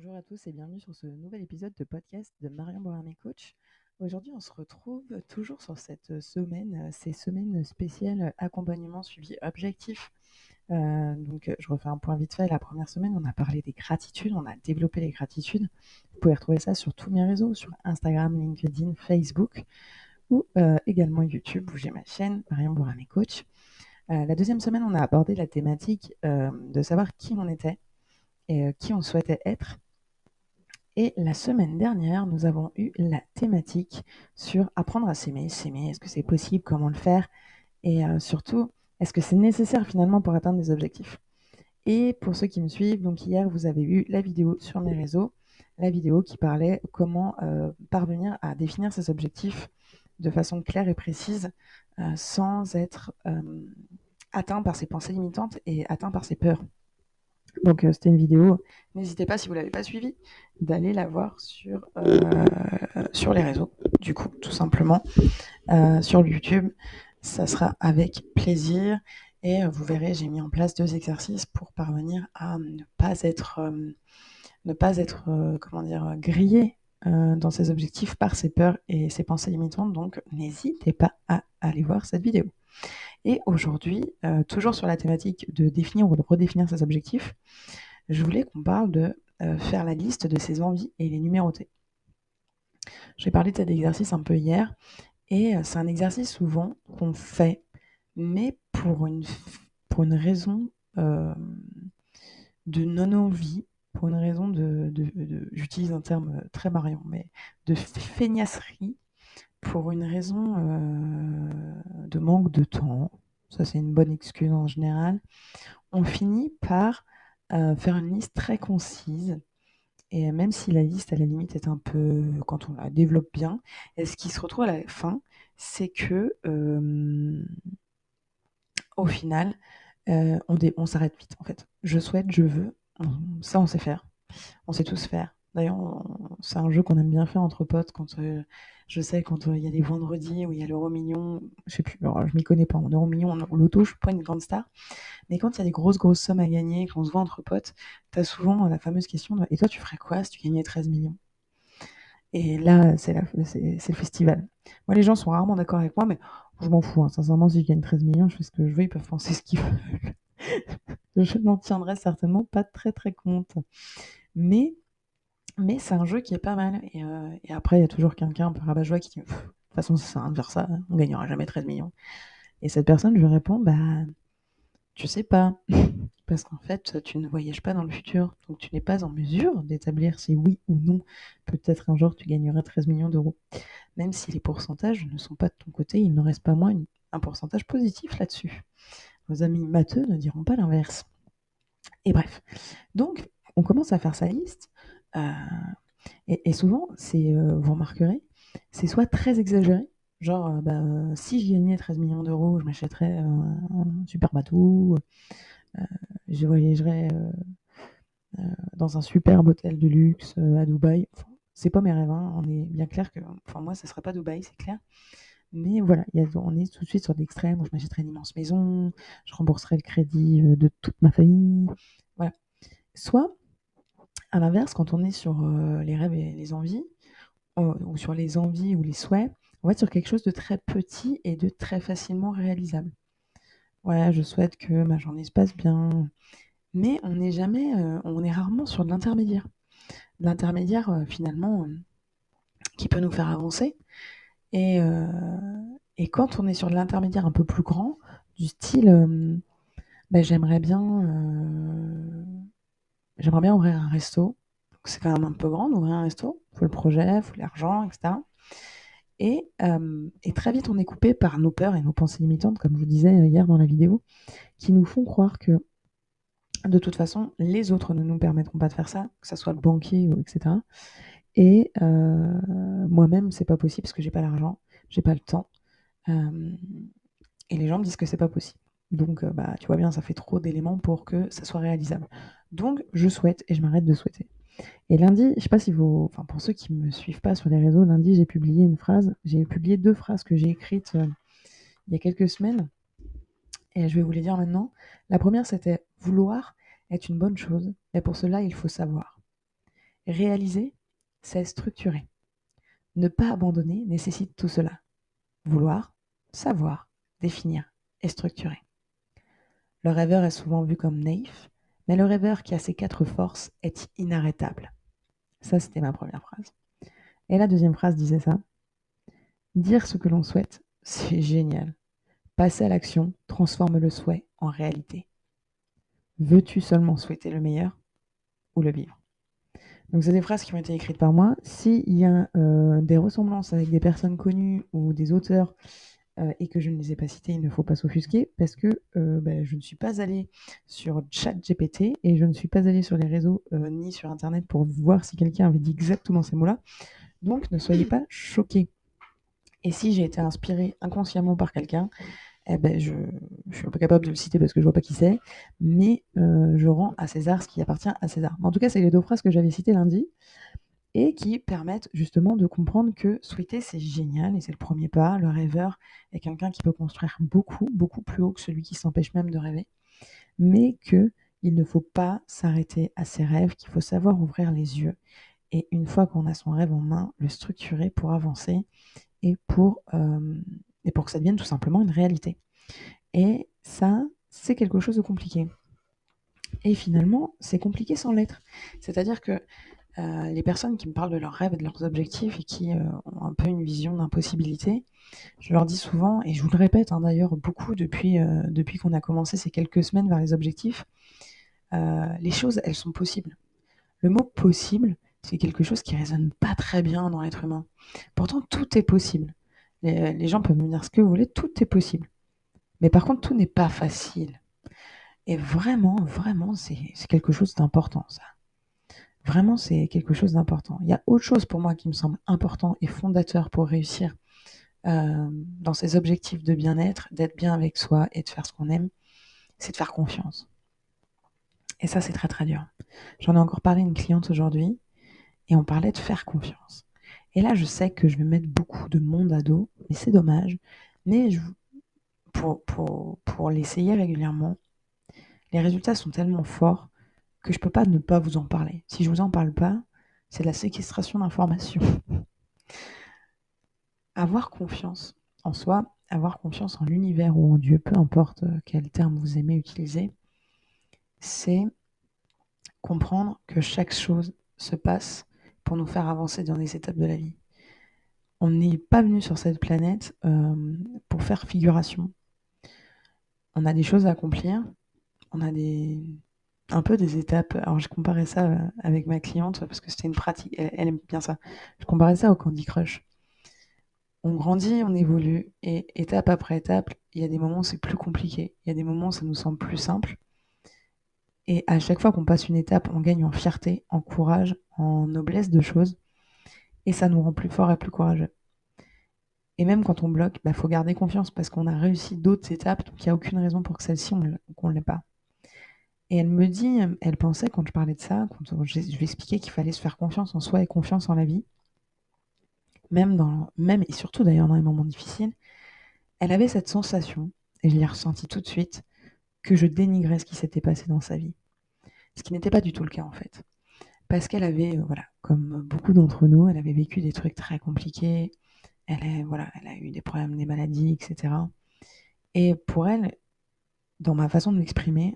Bonjour à tous et bienvenue sur ce nouvel épisode de podcast de Marion Boramé Coach. Aujourd'hui, on se retrouve toujours sur cette semaine, ces semaines spéciales accompagnement suivi objectif. Je refais un point vite fait. La première semaine, on a parlé des gratitudes, on a développé les gratitudes. Vous pouvez retrouver ça sur tous mes réseaux, sur Instagram, LinkedIn, Facebook ou également YouTube où j'ai ma chaîne Marion Boramé Coach. La deuxième semaine, on a abordé la thématique de savoir qui on était et qui on souhaitait être. Et la semaine dernière, nous avons eu la thématique sur apprendre à s'aimer. S'aimer, est-ce que c'est possible? Comment le faire? Et surtout, est-ce que c'est nécessaire finalement pour atteindre des objectifs? Et pour ceux qui me suivent, donc hier, vous avez eu la vidéo sur mes réseaux, la vidéo qui parlait comment parvenir à définir ses objectifs de façon claire et précise sans être atteint par ses pensées limitantes et atteint par ses peurs. Donc c'était une vidéo, n'hésitez pas si vous ne l'avez pas suivie, d'aller la voir sur les réseaux, du coup, tout simplement, sur YouTube. Ça sera avec plaisir et vous verrez, j'ai mis en place 2 exercices pour parvenir à ne pas être, grillé dans ses objectifs par ses peurs et ses pensées limitantes. Donc n'hésitez pas à aller voir cette vidéo. Et aujourd'hui, toujours sur la thématique de définir ou de redéfinir ses objectifs, je voulais qu'on parle de faire la liste de ses envies et les numéroter. J'ai parlé de cet exercice un peu hier, et c'est un exercice souvent qu'on fait, mais pour une raison de non-envie, pour une raison j'utilise un terme très Marion, mais de feignasserie, pour une raison de manque de temps. Ça, c'est une bonne excuse en général. On finit par faire une liste très concise. Et même si la liste, à la limite, est un peu, quand on la développe bien, et ce qui se retrouve à la fin, c'est que, au final, on s'arrête vite, en fait. Je souhaite, je veux, ça, on sait faire. On sait tous faire. D'ailleurs, c'est un jeu qu'on aime bien faire entre potes quand je sais quand il y a des vendredis où il y a l'euro million, je sais plus, alors, je m'y connais pas en euro million, en loto, je suis pas une grande star, mais quand il y a des grosses sommes à gagner, qu'on se voit entre potes, tu as souvent la fameuse question de, et toi tu ferais quoi si tu gagnais 13 millions? Et là, c'est le festival. Moi, les gens sont rarement d'accord avec moi, mais je m'en fous, hein. Sincèrement, si je gagne 13 millions, je fais ce que je veux, ils peuvent penser ce qu'ils veulent. Je n'en tiendrai certainement pas très compte. Mais c'est un jeu qui est pas mal. Et après, il y a toujours quelqu'un un peu rabat-joie qui dit, de toute façon, ça sert à rien de faire ça, on gagnera jamais 13 millions. Et cette personne, je lui réponds, bah, tu sais pas. Parce qu'en fait, tu ne voyages pas dans le futur. Donc, tu n'es pas en mesure d'établir si oui ou non, peut-être un jour, tu gagneras 13 millions d'euros. Même si les pourcentages ne sont pas de ton côté, il n'en reste pas moins un pourcentage positif là-dessus. Vos amis matheux ne diront pas l'inverse. Et bref. Donc, on commence à faire sa liste. euh, et souvent, vous remarquerez, c'est soit très exagéré, genre, si je gagnais 13 millions d'euros, je m'achèterais un super bateau, je voyagerais dans un superbe hôtel de luxe à Dubaï. Enfin, c'est pas mes rêves, hein. On est bien clair que, enfin, moi, ça serait pas Dubaï, c'est clair. Mais voilà, on est tout de suite sur l'extrême où je m'achèterais une immense maison, je rembourserais le crédit de toute ma famille. Voilà. Soit, à l'inverse, quand on est sur les rêves et les envies, ou sur les envies ou les souhaits, on va être sur quelque chose de très petit et de très facilement réalisable. Ouais, je souhaite que ma journée se passe bien. Mais on n'est jamais, on est rarement sur de l'intermédiaire. L'intermédiaire, finalement, qui peut nous faire avancer. Et, euh, et quand on est sur de l'intermédiaire un peu plus grand, du style, j'aimerais bien ouvrir un resto. Donc c'est quand même un peu grand d'ouvrir un resto. Il faut le projet, il faut l'argent, etc. Et très vite, on est coupé par nos peurs et nos pensées limitantes, comme je vous disais hier dans la vidéo, qui nous font croire que de toute façon, les autres ne nous permettront pas de faire ça, que ça soit le banquier, ou etc. Et moi-même, c'est pas possible parce que j'ai pas l'argent, j'ai pas le temps. Euh, et les gens me disent que c'est pas possible. Donc, tu vois bien, ça fait trop d'éléments pour que ça soit réalisable. Donc, je souhaite et je m'arrête de souhaiter. Et lundi, je sais pas si enfin, pour ceux qui me suivent pas sur les réseaux, lundi, j'ai publié 2 phrases que j'ai écrites il y a quelques semaines. Et je vais vous les dire maintenant. La première, c'était vouloir est une bonne chose, mais pour cela, il faut savoir. Réaliser, c'est structurer. Ne pas abandonner nécessite tout cela. Vouloir, savoir, définir et structurer. Le rêveur est souvent vu comme naïf, mais le rêveur qui a ces 4 forces est inarrêtable. Ça, c'était ma première phrase. Et la deuxième phrase disait ça. Dire ce que l'on souhaite, c'est génial. Passer à l'action transforme le souhait en réalité. Veux-tu seulement souhaiter le meilleur ou le vivre? Donc, c'est des phrases qui ont été écrites par moi. S'il y a des ressemblances avec des personnes connues ou des auteurs et que je ne les ai pas cités, il ne faut pas s'offusquer parce que je ne suis pas allée sur ChatGPT et je ne suis pas allée sur les réseaux ni sur Internet pour voir si quelqu'un avait dit exactement ces mots-là. Donc, ne soyez pas choqués. Et si j'ai été inspirée inconsciemment par quelqu'un, je ne suis pas capable de le citer parce que je vois pas qui c'est, mais je rends à César ce qui appartient à César. En tout cas, c'est les 2 phrases que j'avais citées lundi et qui permettent justement de comprendre que souhaiter, c'est génial et c'est le premier pas. Le rêveur est quelqu'un qui peut construire beaucoup, beaucoup plus haut que celui qui s'empêche même de rêver, mais qu'il ne faut pas s'arrêter à ses rêves, qu'il faut savoir ouvrir les yeux et une fois qu'on a son rêve en main, le structurer pour avancer et pour que ça devienne tout simplement une réalité. Et ça, c'est quelque chose de compliqué. Et finalement, c'est compliqué sans l'être. C'est-à-dire que les personnes qui me parlent de leurs rêves et de leurs objectifs et qui ont un peu une vision d'impossibilité, je leur dis souvent, et je vous le répète d'ailleurs beaucoup depuis qu'on a commencé ces quelques semaines vers les objectifs, les choses, elles sont possibles. Le mot possible, c'est quelque chose qui résonne pas très bien dans l'être humain. Pourtant, tout est possible. Les gens peuvent me dire ce que vous voulez, tout est possible. Mais par contre, tout n'est pas facile. Et vraiment, vraiment, c'est quelque chose d'important, ça. Vraiment, c'est quelque chose d'important. Il y a autre chose pour moi qui me semble important et fondateur pour réussir dans ces objectifs de bien-être, d'être bien avec soi et de faire ce qu'on aime, c'est de faire confiance. Et ça, c'est très très dur. J'en ai encore parlé à une cliente aujourd'hui et on parlait de faire confiance. Et là, je sais que je vais mettre beaucoup de monde à dos, mais c'est dommage. Mais pour l'essayer régulièrement, les résultats sont tellement forts que je peux pas ne pas vous en parler. Si je vous en parle pas, c'est de la séquestration d'informations. Avoir confiance en soi, avoir confiance en l'univers ou en Dieu, peu importe quel terme vous aimez utiliser, c'est comprendre que chaque chose se passe pour nous faire avancer dans les étapes de la vie. On n'est pas venu sur cette planète pour faire figuration. On a des choses à accomplir, on a un peu des étapes. Alors, je comparais ça avec ma cliente parce que c'était une pratique. Elle aime bien ça. Je comparais ça au Candy Crush. On grandit, on évolue, et étape après étape, il y a des moments où c'est plus compliqué. Il y a des moments où ça nous semble plus simple. Et à chaque fois qu'on passe une étape, on gagne en fierté, en courage, en noblesse de choses. Et ça nous rend plus forts et plus courageux. Et même quand on bloque, faut garder confiance parce qu'on a réussi d'autres étapes, donc il n'y a aucune raison pour que celle-ci, qu'on ne l'ait pas. Et elle me dit, elle pensait quand je parlais de ça, quand je lui expliquais qu'il fallait se faire confiance en soi et confiance en la vie, même et surtout d'ailleurs dans les moments difficiles, elle avait cette sensation, et je l'ai ressentie tout de suite, que je dénigrais ce qui s'était passé dans sa vie. Ce qui n'était pas du tout le cas en fait. Parce qu'elle avait, voilà, comme beaucoup d'entre nous, elle avait vécu des trucs très compliqués, elle a eu des problèmes, des maladies, etc. Et pour elle, dans ma façon de m'exprimer,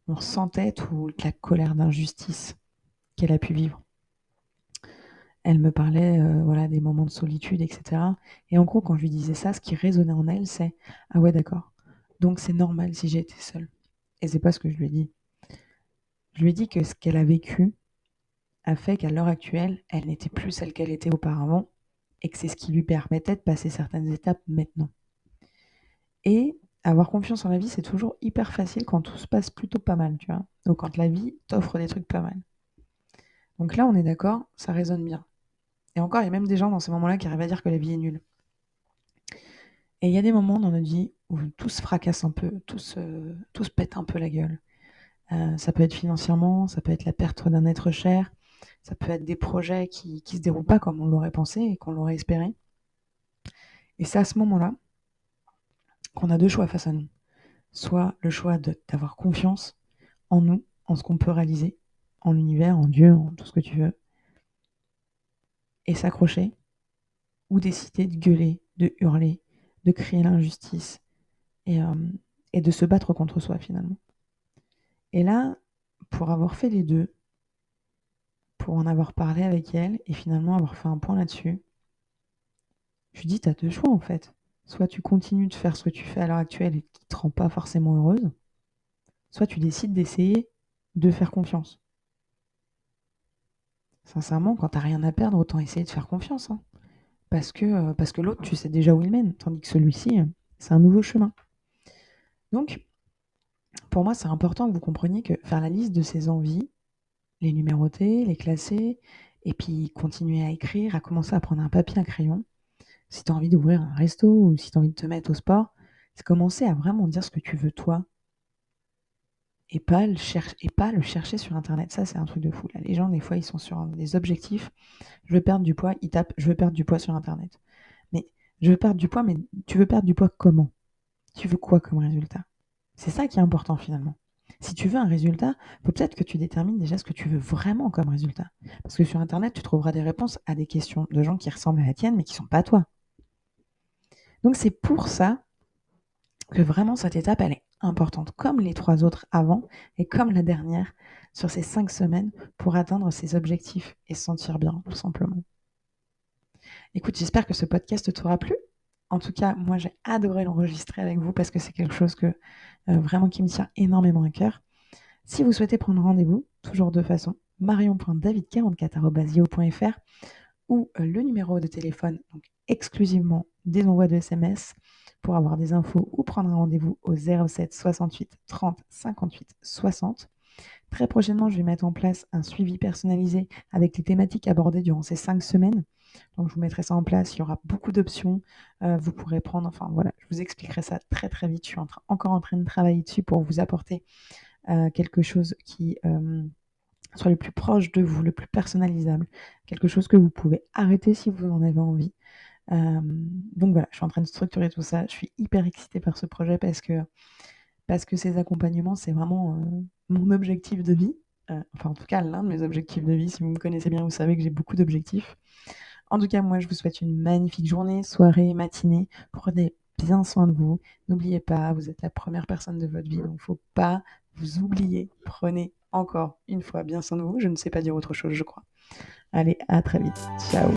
on ressentait toute la colère d'injustice qu'elle a pu vivre. Elle me parlait voilà, des moments de solitude, etc. Et en gros, quand je lui disais ça, ce qui résonnait en elle, c'est ah ouais, d'accord. Donc c'est normal si j'ai été seule. Et c'est pas ce que je lui ai dit. Je lui ai dit que ce qu'elle a vécu a fait qu'à l'heure actuelle, elle n'était plus celle qu'elle était auparavant et que c'est ce qui lui permettait de passer certaines étapes maintenant. Et avoir confiance en la vie, c'est toujours hyper facile quand tout se passe plutôt pas mal, tu vois. Donc quand la vie t'offre des trucs pas mal. Donc là, on est d'accord, ça résonne bien. Et encore, il y a même des gens dans ces moments-là qui arrivent à dire que la vie est nulle. Et il y a des moments dans notre vie où tout se fracasse un peu, tout se pète un peu la gueule. Ça peut être financièrement, ça peut être la perte d'un être cher, ça peut être des projets qui se déroulent pas comme on l'aurait pensé et qu'on l'aurait espéré. Et c'est à ce moment-là qu'on a deux choix face à nous. Soit le choix d'avoir confiance en nous, en ce qu'on peut réaliser, en l'univers, en Dieu, en tout ce que tu veux, et s'accrocher, ou décider de gueuler, de hurler, de crier l'injustice, et, euh, et de se battre contre soi finalement. Et là, pour avoir fait les deux, pour en avoir parlé avec elle, et finalement avoir fait un point là-dessus, je lui dis, t'as deux choix en fait. Soit tu continues de faire ce que tu fais à l'heure actuelle et qui te rend pas forcément heureuse, soit tu décides d'essayer de faire confiance. Sincèrement, quand t'as rien à perdre, autant essayer de faire confiance, hein. Parce que l'autre, tu sais déjà où il mène, tandis que celui-ci, c'est un nouveau chemin. Donc, pour moi, c'est important que vous compreniez que faire la liste de ses envies, les numéroter, les classer, et puis continuer à écrire, à commencer à prendre un papier, un crayon. Si tu as envie d'ouvrir un resto ou si tu as envie de te mettre au sport, c'est commencer à vraiment dire ce que tu veux toi et pas le chercher sur Internet. Ça, c'est un truc de fou. Là, les gens, des fois, ils sont sur des objectifs. Je veux perdre du poids, ils tapent je veux perdre du poids sur Internet. Mais je veux perdre du poids, mais tu veux perdre du poids comment? Tu veux quoi comme résultat? C'est ça qui est important finalement. Si tu veux un résultat, faut peut-être que tu détermines déjà ce que tu veux vraiment comme résultat. Parce que sur Internet, tu trouveras des réponses à des questions de gens qui ressemblent à la tienne, mais qui ne sont pas toi. Donc c'est pour ça que vraiment cette étape, elle est importante, comme les 3 autres avant et comme la dernière sur ces 5 semaines pour atteindre ses objectifs et se sentir bien, tout simplement. Écoute, j'espère que ce podcast t'aura plu. En tout cas, moi, j'ai adoré l'enregistrer avec vous parce que c'est quelque chose que vraiment qui me tient énormément à cœur. Si vous souhaitez prendre rendez-vous, toujours de façon marion.david44@yahoo.fr ou le numéro de téléphone, donc exclusivement des envois de SMS pour avoir des infos ou prendre un rendez-vous au 07 68 30 58 60. Très prochainement, je vais mettre en place un suivi personnalisé avec les thématiques abordées durant ces 5 semaines. Donc, je vous mettrai ça en place. Il y aura beaucoup d'options. Vous pourrez prendre, enfin voilà, je vous expliquerai ça très très vite. Je suis encore en train de travailler dessus pour vous apporter quelque chose qui soit le plus proche de vous, le plus personnalisable, quelque chose que vous pouvez arrêter si vous en avez envie. Donc voilà, je suis en train de structurer tout ça. Je suis hyper excitée par ce projet parce que ces accompagnements, c'est vraiment mon objectif de vie. Enfin, en tout cas, l'un de mes objectifs de vie. Si vous me connaissez bien, vous savez que j'ai beaucoup d'objectifs. En tout cas, moi, je vous souhaite une magnifique journée, soirée, matinée. Prenez bien soin de vous. N'oubliez pas, vous êtes la première personne de votre vie, donc il ne faut pas vous oublier. Prenez encore une fois bien soin de vous. Je ne sais pas dire autre chose, je crois. Allez, à très vite. Ciao.